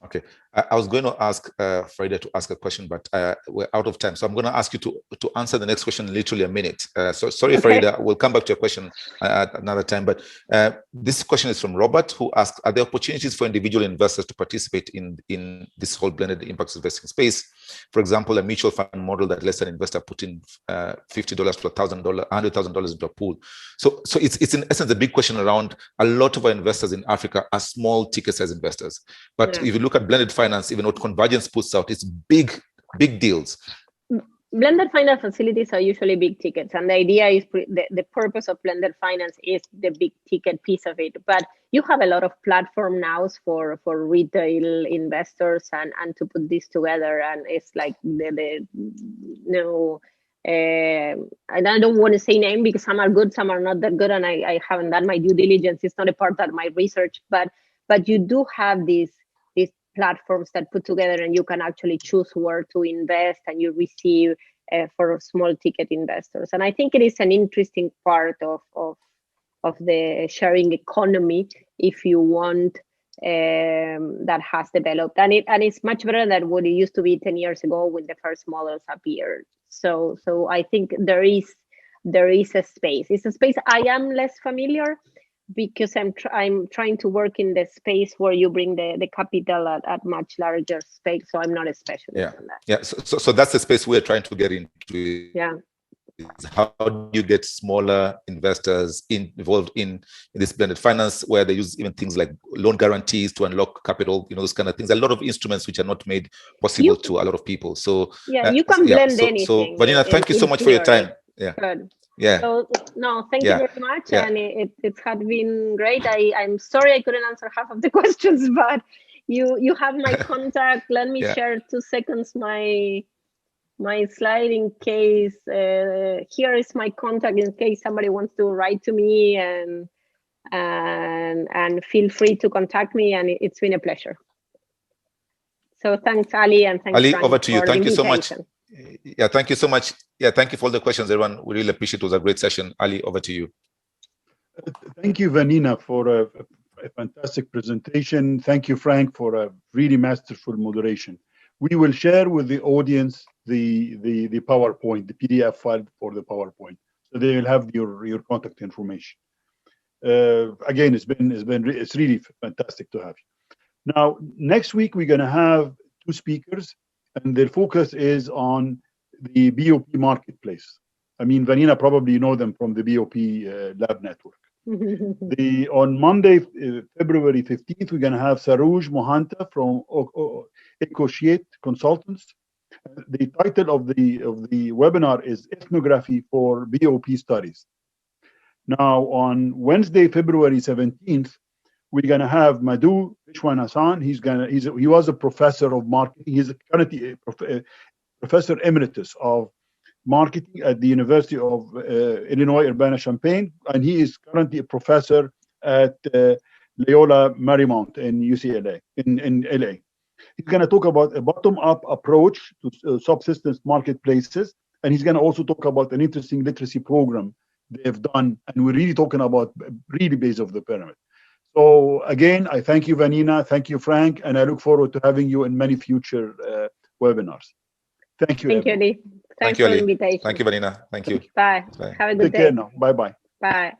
[SPEAKER 2] Okay, I was going to ask Frida to ask a question, but we're out of time. So I'm going to ask you to answer the next question in literally a minute. So sorry, okay. Frida, we'll come back to your question at another time. But this question is from Robert, who asks, are there opportunities for individual investors to participate in this whole blended impact investing space? For example, a mutual fund model that lets an investor put in $50 to $1,000, $100,000 into a pool. So it's in essence a big question around a lot of our investors in Africa are small ticket size investors. But if you look at blended finance, even what Convergence puts out, it's big deals.
[SPEAKER 3] Blended finance facilities are usually big tickets, and the idea is the purpose of blended finance is the big ticket piece of it. But you have a lot of platform now for retail investors and to put this together, and it's like and I don't want to say name because some are good, some are not that good, and I haven't done my due diligence. It's not a part of my research, but you do have these platforms that put together, and you can actually choose where to invest, and you receive for small ticket investors. And I think it is an interesting part of the sharing economy, if you want, that has developed, and it's much better than what it used to be 10 years ago when the first models appeared. So I think there is a space. It's a space I am less familiar, because I'm trying to work in the space where you bring the capital at much larger space. So I'm not a specialist in that.
[SPEAKER 2] Yeah. So that's the space we're trying to get into.
[SPEAKER 3] Yeah.
[SPEAKER 2] How do you get smaller investors involved in this blended finance, where they use even things like loan guarantees to unlock capital, those kind of things. A lot of instruments which are not made possible to a lot of people. So
[SPEAKER 3] you can blend anything.
[SPEAKER 2] So Vanina, thank you so much for your time. Yeah.
[SPEAKER 3] Good.
[SPEAKER 2] Yeah.
[SPEAKER 3] So no, thank you very much, and it had been great. I'm sorry I couldn't answer half of the questions, but you have my contact. Let me share 2 seconds my slide in case. Here is my contact in case somebody wants to write to me, and feel free to contact me. And it's been a pleasure. So thanks, Ali, and thanks,
[SPEAKER 2] Ali,
[SPEAKER 3] Frank,
[SPEAKER 2] over to you. Thank you so much.
[SPEAKER 3] Yeah,
[SPEAKER 2] thank you so much. Yeah, thank you for all the questions, everyone. We really appreciate it. It was a great session. Ali, over to you.
[SPEAKER 1] Thank you, Vanina, for a fantastic presentation. Thank you, Frank, for a really masterful moderation. We will share with the audience the PowerPoint, the PDF file for the PowerPoint, so they will have your contact information. Again, it's really fantastic to have you. Now, next week we're going to have 2 speakers, and their focus is on the BOP marketplace. I mean, Vanina probably know them from the BOP lab network. On Monday, February 15th, we're going to have Sarouj Mohanta from Ecoshiate Consultants. The title of the webinar is Ethnography for BOP Studies. Now, on Wednesday, February 17th, we're going to have Madhu Vishwanathan. He was a professor of marketing. He's currently a professor emeritus of marketing at the University of Illinois Urbana-Champaign, and he is currently a professor at Loyola Marymount in UCLA, in LA. He's going to talk about a bottom-up approach to subsistence marketplaces and he's going to also talk about an interesting literacy program they've done, and we're really talking about really base of the pyramid. So again, I thank you, Vanina, thank you, Frank, and I look forward to having you in many future webinars. Thank you.
[SPEAKER 3] Thank you, Ali. Thanks for the invitation.
[SPEAKER 2] Thank you, Vanina. Thank you.
[SPEAKER 3] Bye.
[SPEAKER 2] Bye.
[SPEAKER 3] Have a good day.
[SPEAKER 1] Take care now. Bye-bye.
[SPEAKER 3] Bye.